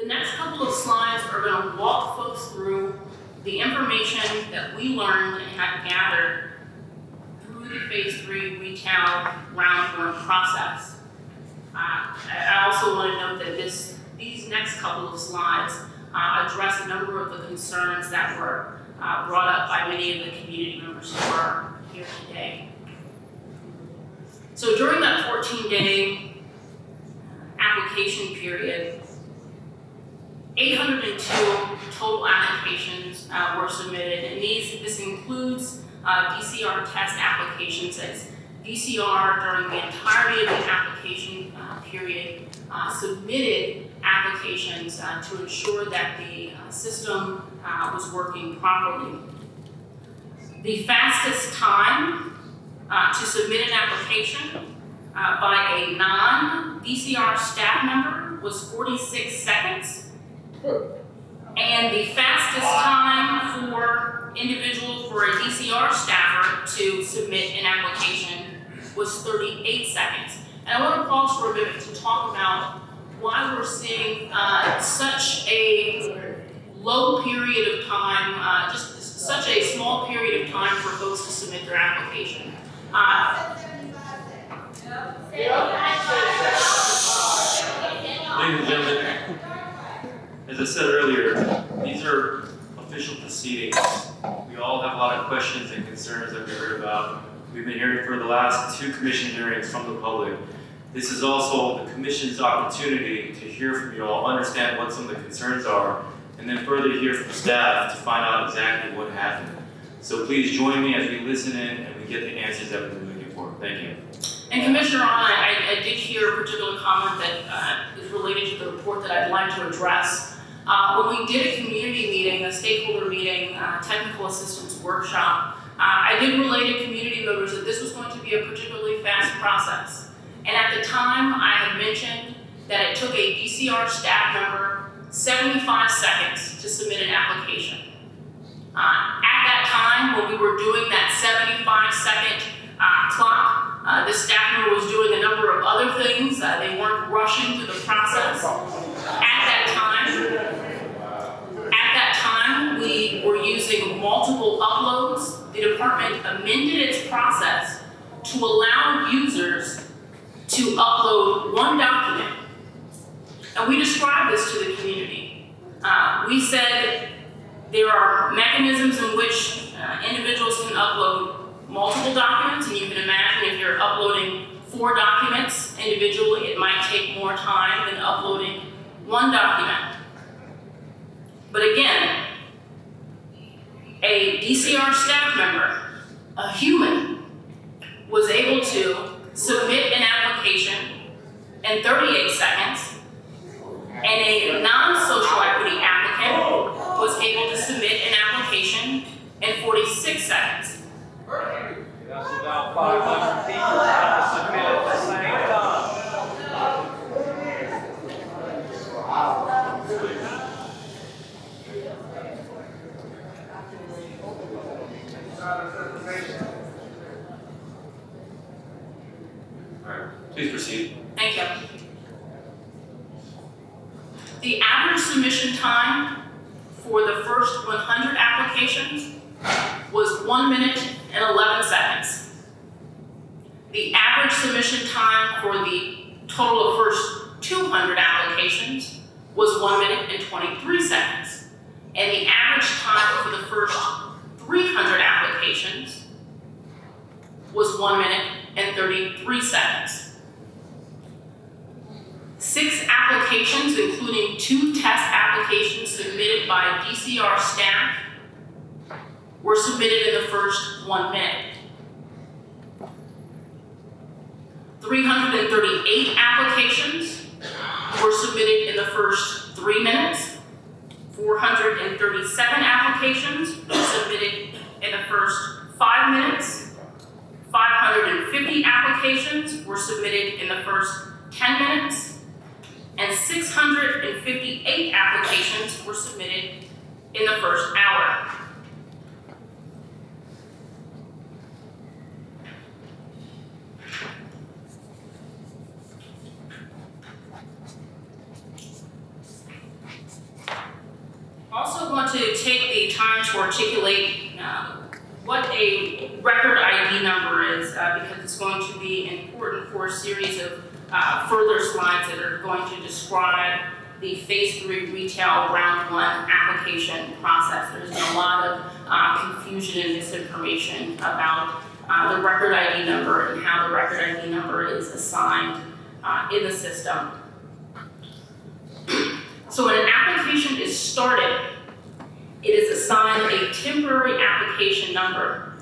The next couple of slides are going to walk folks through the information that we learned and have gathered through the Phase 3 retail round one process. I also want to note that these next couple of slides address a number of the concerns that were brought up by many of the community members who are here today. So during that 14-day application period, 802 total applications were submitted, and this includes DCR test applications, as DCR during the entirety of the application period submitted applications to ensure that the system was working properly. The fastest time to submit an application by a non-DCR staff member was 46 seconds. And the fastest time for a DCR staffer to submit an application was 38 seconds. And I want to pause for a minute to talk about why we're seeing such a low period of time, just such a small period of time for folks to submit their application. Ladies and gentlemen, as I said earlier, these are official proceedings. We all have a lot of questions and concerns that we heard about. We've been hearing for the last 2 commission hearings from the public. This is also the commission's opportunity to hear from you all, understand what some of the concerns are, and then further hear from staff to find out exactly what happened. So please join me as we listen in and we get the answers that we've been looking for. Thank you. And Commissioner Arnold, I did hear a particular comment that is related to the report that I'd like to address. When we did a community meeting, a stakeholder meeting, technical assistance workshop, I did relate to community members that this was going to be a particularly fast process. And at the time, I had mentioned that it took a DCR staff member 75 seconds to submit an application. At that time, when we were doing that 75-second clock, the staff member was doing a number of other things. They weren't rushing through the process. At that time, we were using multiple uploads. The department amended its process to allow users to upload one document. And we described this to the community. We said there are mechanisms in which individuals can upload multiple documents, and you can imagine if you're uploading 4 documents individually, it might take more time than uploading one document. But again, a DCR staff member, a human, was able to submit an application in 38 seconds, and a non-social equity applicant was able to submit an application in 46 seconds. That's about 500 people trying to submit at the same time. All right, please proceed. Thank you. The average submission time for the first 100 applications was 1 minute and 11 seconds. The average submission time for the total of first 200 applications was 1 minute and 23 seconds. And the average time for the first 300 applications was 1 minute and 33 seconds. 6 applications, including 2 test applications submitted by DCR staff, were submitted in the first 1 minute. 338 applications were submitted in the first 3 minutes. 437 applications were submitted in the first 5 minutes. 550 applications were submitted in the first 10 minutes. And 658 applications were submitted in the first hour. Also want to take the time to articulate what a record ID number is, because it's going to be important for a series of further slides that are going to describe the Phase 3 Retail Round 1 application process. There's been a lot of confusion and misinformation about the record ID number and how the record ID number is assigned in the system. So when an application is started, it is assigned a temporary application number.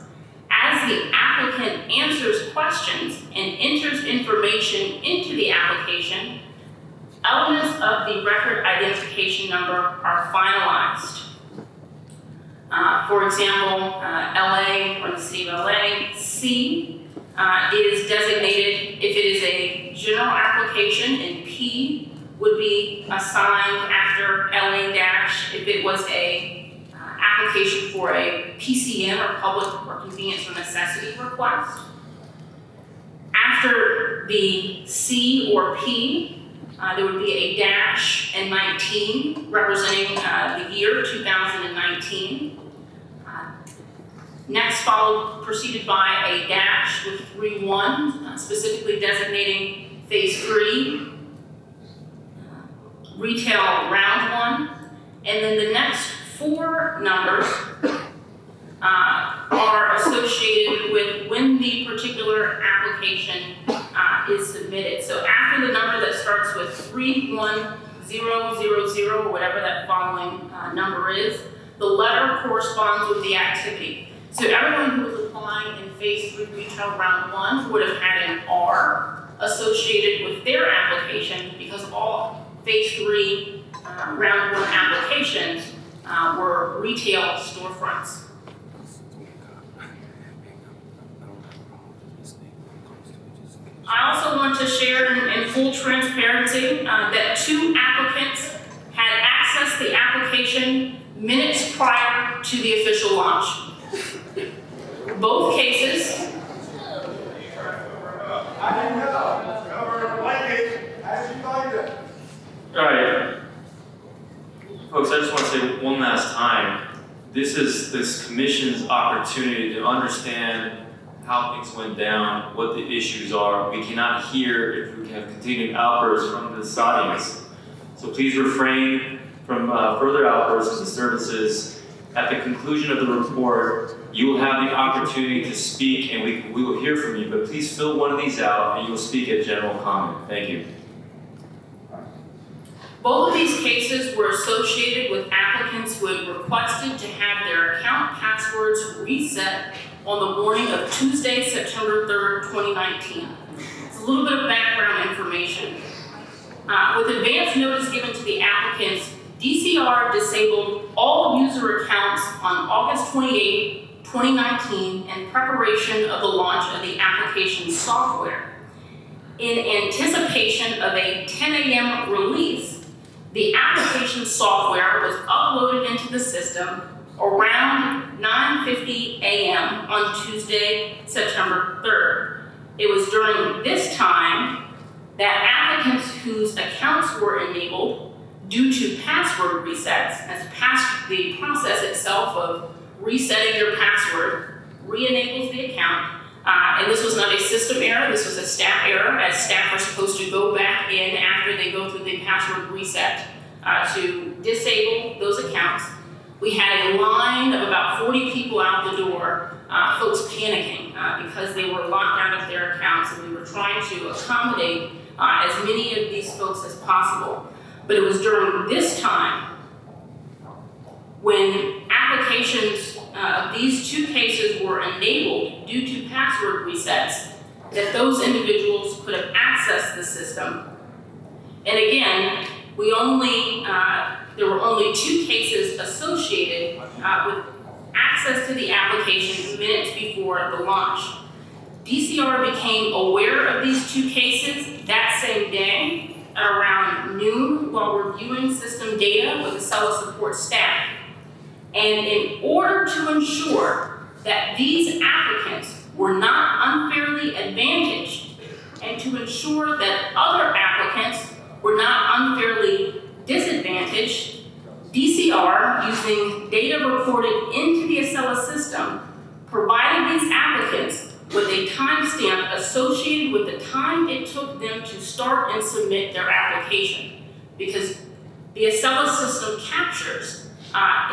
As the applicant answers questions and enters information into the application, elements of the record identification number are finalized. For example, LA, or the city of LA, C is designated if it is a general application, and P would be assigned after LA dash if it was a application for a PCN, or public or convenience or necessity request. After the C or P, there would be a dash and 19 representing the year 2019. Next preceded by a dash with 3-1, specifically designating Phase 3, Retail Round 1. And then the next 4 numbers are associated with when the particular application is submitted. So after the number that starts with 31000, or whatever that following number is, the letter corresponds with the activity. So everyone who was applying in Phase 3 Retail Round 1 would have had an R associated with their application, because all Phase 3 Round 1 applications were retail storefronts. I also want to share in full transparency that 2 applicants had accessed the application minutes prior to the official launch. Both cases. I didn't know. Cover blanket as you find it. All right. Folks, I just want to say one last time, this is this commission's opportunity to understand how things went down, what the issues are. We cannot hear if we have continued outbursts from this audience. So please refrain from further outbursts and disturbances. At the conclusion of the report, you will have the opportunity to speak, and we will hear from you, but please fill one of these out and you will speak at general comment. Thank you. Both of these cases were associated with applicants who had requested to have their account passwords reset on the morning of Tuesday, September 3rd, 2019. It's a little bit of background information. With advance notice given to the applicants, DCR disabled all user accounts on August 28, 2019 in preparation of the launch of the application software. In anticipation of a 10 a.m. release, the application software was uploaded into the system around 9:50 a.m. on Tuesday, September 3rd. It was during this time that applicants whose accounts were enabled due to password resets, as the process itself of resetting your password re-enables the account. And this was not a system error, this was a staff error, as staff are supposed to go back in after they go through the password reset to disable those accounts. We had a line of about 40 people out the door, folks panicking because they were locked out of their accounts, and we were trying to accommodate as many of these folks as possible. But it was during this time when applications of these 2 cases were enabled due to password resets that those individuals could have accessed the system. And again, there were only 2 cases associated with access to the application minutes before the launch. DCR became aware of these 2 cases that same day at around noon while reviewing system data with Accela support staff. And in order to ensure that these applicants were not unfairly advantaged, and to ensure that other applicants were not unfairly disadvantaged, DCR DCR, using data recorded into the Accela system, provided these applicants with a timestamp associated with the time it took them to start and submit their application. Because the Accela system captures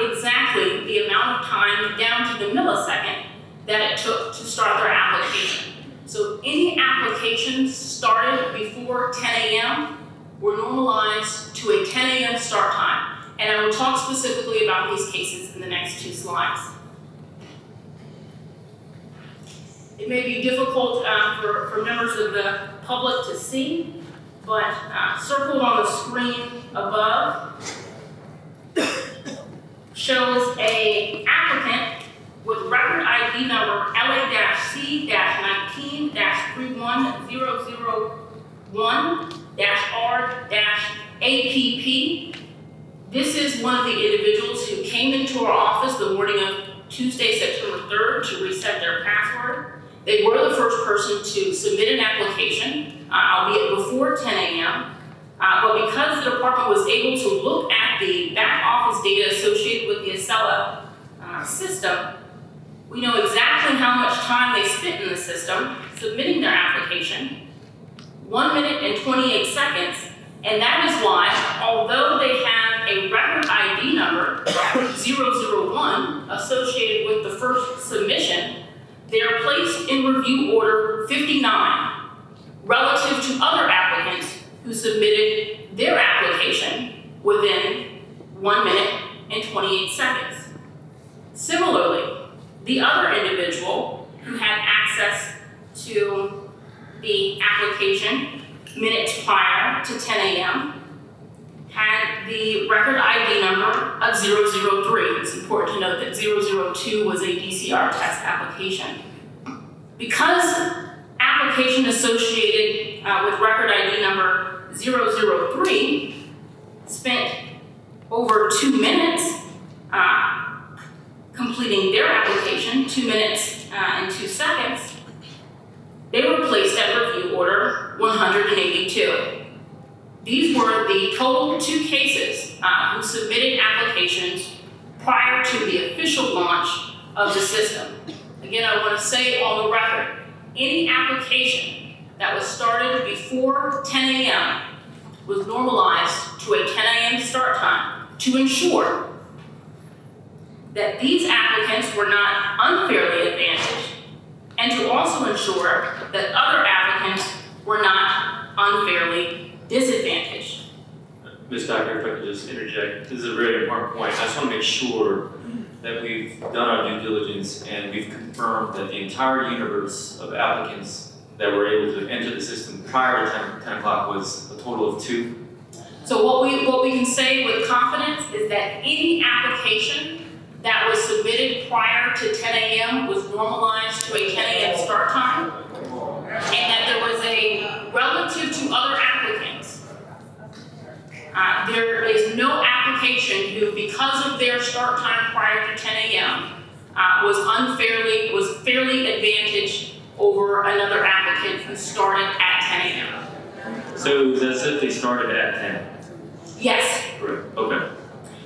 exactly the amount of time down to the millisecond that it took to start their application. So any applications started before 10 a.m. were normalized to a 10 a.m. start time. And I will talk specifically about these cases in the next 2 slides. It may be difficult for members of the public to see, but circled on the screen above shows an applicant with record ID number LA-C-31001-R-APP. This is one of the individuals who came into our office the morning of Tuesday, September 3rd to reset their password. They were the first person to submit an application, albeit before 10 a.m. But because the department was able to look at the back office data associated with the Accela system, we know exactly how much time they spent in the system submitting their application, 1 minute and 28 seconds, and that is why, although they have a record ID number, 001, associated with the first submission, they are placed in review order 59, relative to other applicants who submitted their application within 1 minute and 28 seconds. Similarly, the other individual who had access to the application minutes prior to 10 a.m. had the record ID number of 003. It's important to note that 002 was a DCR test application. Because application associated with record ID number 003 spent over 2 minutes completing their application, 2 minutes and 2 seconds, they were placed at review order 182. These were the total 2 cases who submitted applications prior to the official launch of the system. Again, I want to say on the record, any application that was started before 10 a.m. was normalized to a 10 a.m. start time to ensure that these applicants were not unfairly advantaged, and to also ensure that other applicants were not unfairly disadvantaged. Ms. Doctor, if I could just interject, this is a very important point. I just want to make sure that we've done our due diligence and we've confirmed that the entire universe of applicants that were able to enter the system prior to 10 o'clock was a total of 2. So what we can say with confidence is that any application that was submitted prior to 10 a.m. was normalized to a 10 a.m. start time, and that there was a relative to other applicants. There is no application who, because of their start time prior to 10 a.m., was fairly advantaged over another applicant who started at 10 a.m. So that's if they started at 10? Yes. Correct. Okay.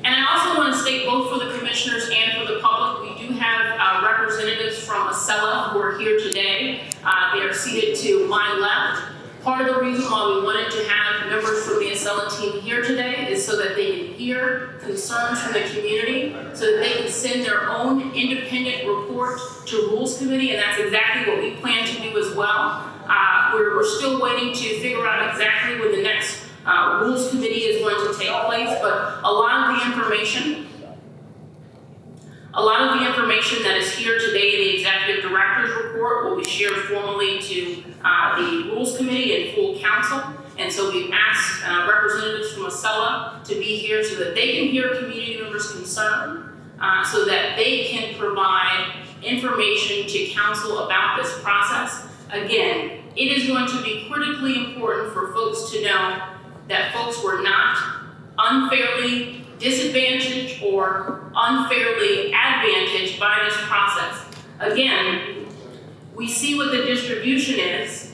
And I also want to state, both for the commissioners and for the public, we do have representatives from Accela who are here today. They are seated to my left. Part of the reason why we wanted to have members from the Accela team here today is so that they can hear concerns from the community, so that they can send their own independent report to Rules Committee, and that's exactly what we plan to do as well. We're still waiting to figure out exactly when the next Rules Committee is going to take place, but a lot of the information that is here today in the Executive Director's Report will be shared formally to the Rules Committee and full council. And so we've asked representatives from Accela to be here so that they can hear community members' concern, so that they can provide information to council about this process. Again, it is going to be critically important for folks to know that folks were not unfairly disadvantaged or unfairly advantaged by this process. Again, we see what the distribution is.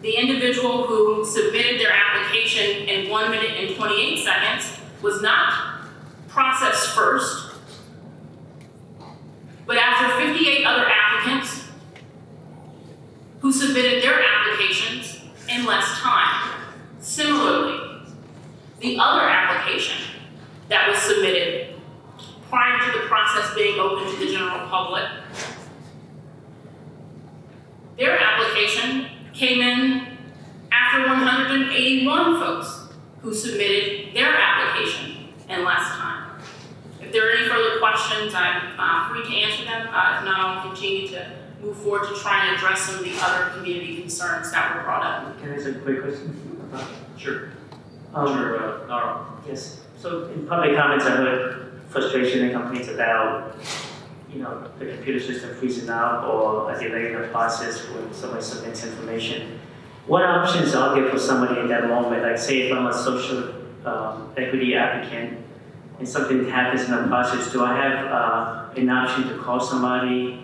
The individual who submitted their application in 1 minute and 28 seconds was not processed submitted their application in less time. If there are any further questions, I'm free to answer them. If not, I'll continue to move forward to try and address some of the other community concerns that were brought up. Can I ask a quick question? Sure. Sure, Nara. yes. So in public comments, I heard frustration and complaints about, the computer system freezing up or a delay in the process when somebody submits information. What options are there for somebody in that moment? Like say if I'm a social equity applicant and something happens in the process, do I have an option to call somebody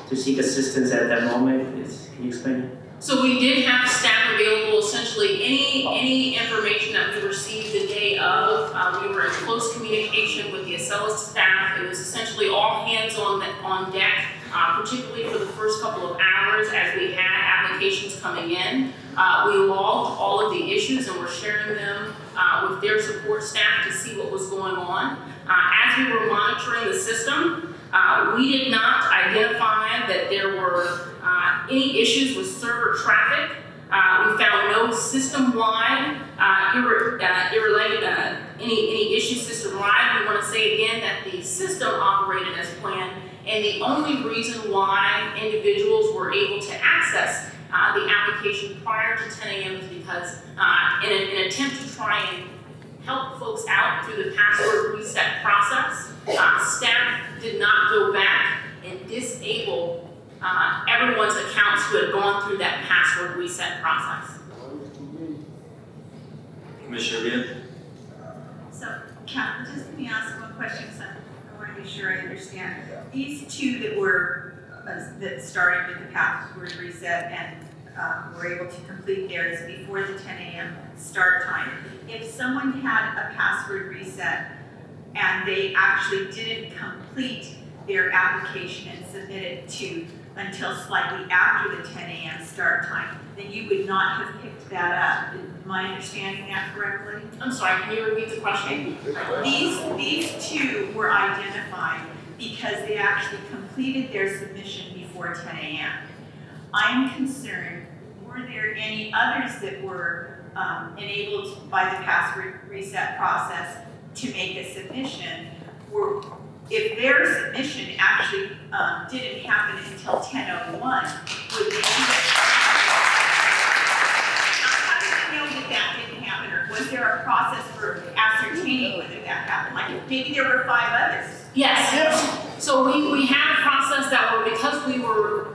to seek assistance at that moment? Can you explain it? So we did have staff available, essentially any information that we received the day of. We were in close communication with the Accela staff. It was essentially all hands on deck, particularly for the first couple of hours as we had applications coming in. We logged all of the issues and were sharing them with their support staff to see what was going on. As we were monitoring the system, we did not identify that there were any issues with server traffic. We found no system-wide any issues system-wide. We want to say again that the system operated as planned, and the only reason why individuals were able to access the application prior to 10 a.m. is because in an attempt to try and help folks out through the password reset process, staff did not go back and disable everyone's accounts who had gone through that password reset process. Commissioner Vian? So, Kat, just let me ask one question, so I want to be sure I understand. These two that started with the password reset and were able to complete theirs before the 10 a.m. start time. If someone had a password reset and they actually didn't complete their application and submit it until slightly after the 10 a.m. start time, then you would not have picked that up. Am I understanding that correctly? I'm sorry, can you repeat the question? These two were identified because they actually completed their submission before 10 a.m. I'm concerned, were there any others that were enabled by the password reset process to make a submission? If their submission actually didn't happen until 10:01, would they how did you know that didn't happen? Or was there a process for ascertaining whether that happened? Like maybe there were 5 others. Yes. So we had a process that because we were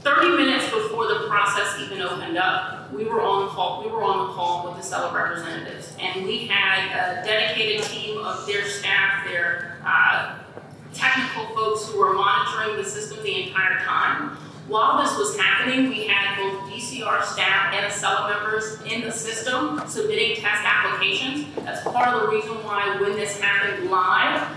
30 minutes before the process even opened up, we were on the call with the Accela representatives, and we had a dedicated team of their staff, their technical folks who were monitoring the system the entire time. While this was happening, we had both DCR staff and Accela members in the system submitting test applications. That's part of the reason why when this happened live,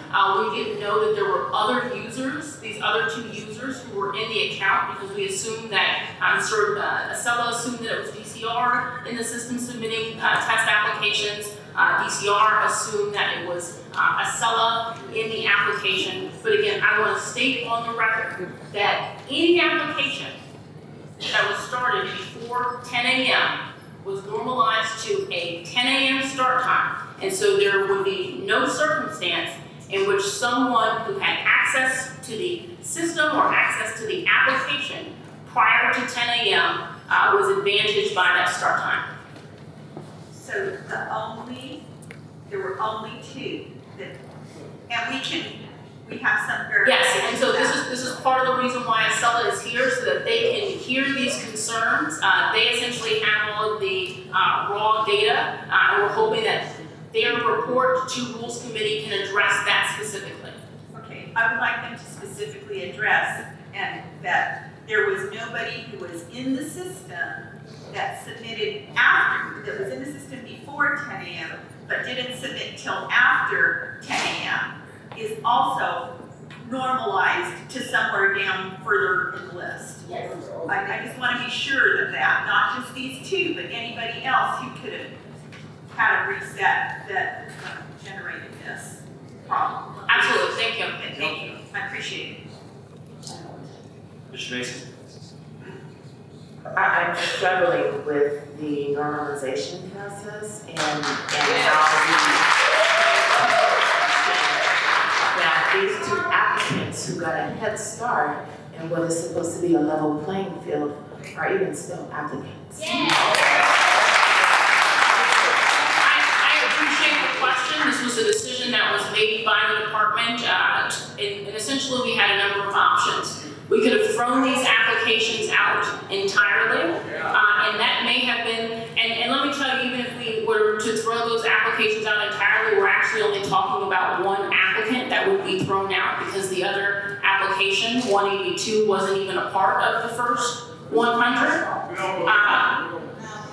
we didn't know that there were other users, these other 2 users who were in the account, because we assumed that Accela assumed that it was DCR in the system submitting test applications. DCR assumed that it was Accela in the application. But again, I want to state on the record that any application that was started before 10 a.m. was normalized to a 10 a.m. start time. And so there would be no circumstance in which someone who had access to the system or access to the application prior to 10 a.m. Was advantaged by that start time. So there were only 2 and we have some verification. Yes, and so this is part of the reason why Accela is here, so that they can hear these concerns. They essentially have all of the raw data, and we're hoping that their report to Rules Committee can address that specifically. Okay, I would like them to specifically address and that there was nobody who was in the system that submitted that was in the system before 10 a.m. but didn't submit till after 10 a.m. is also normalized to somewhere down further in the list. Yes. I just want to be sure of that, not just these 2, but anybody else who could have had a reset that generated this problem. Absolutely, thank you. Okay, thank you, I appreciate it. Mr. Mason? I'm struggling with the normalization process and how now these two applicants who got a head start in what is supposed to be a level playing field are even still applicants. I appreciate the question. This was a decision that was made by the department, and essentially we had a number of options. We could have thrown these applications out entirely, and that may have been, and let me tell you, even if we were to throw those applications out entirely, we're actually only talking about one applicant that would be thrown out because the other application, 182, wasn't even a part of the first 100.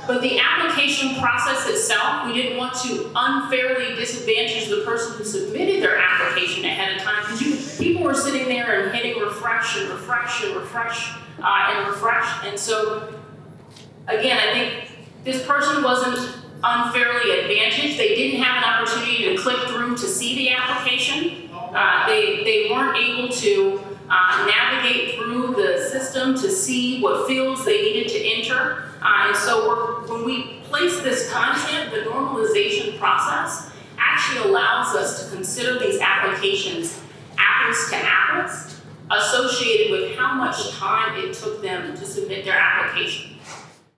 But the application process itself, we didn't want to unfairly disadvantage the person who submitted their application ahead of time, because people were sitting there and hitting refresh and refresh and refresh and refresh. And so, again, I think this person wasn't unfairly advantaged. They didn't have an opportunity to click through to see the application. They weren't able to navigate through the system to see what fields they needed to enter. And so when we place this content, the normalization process actually allows us to consider these applications apples to apples, associated with how much time it took them to submit their application.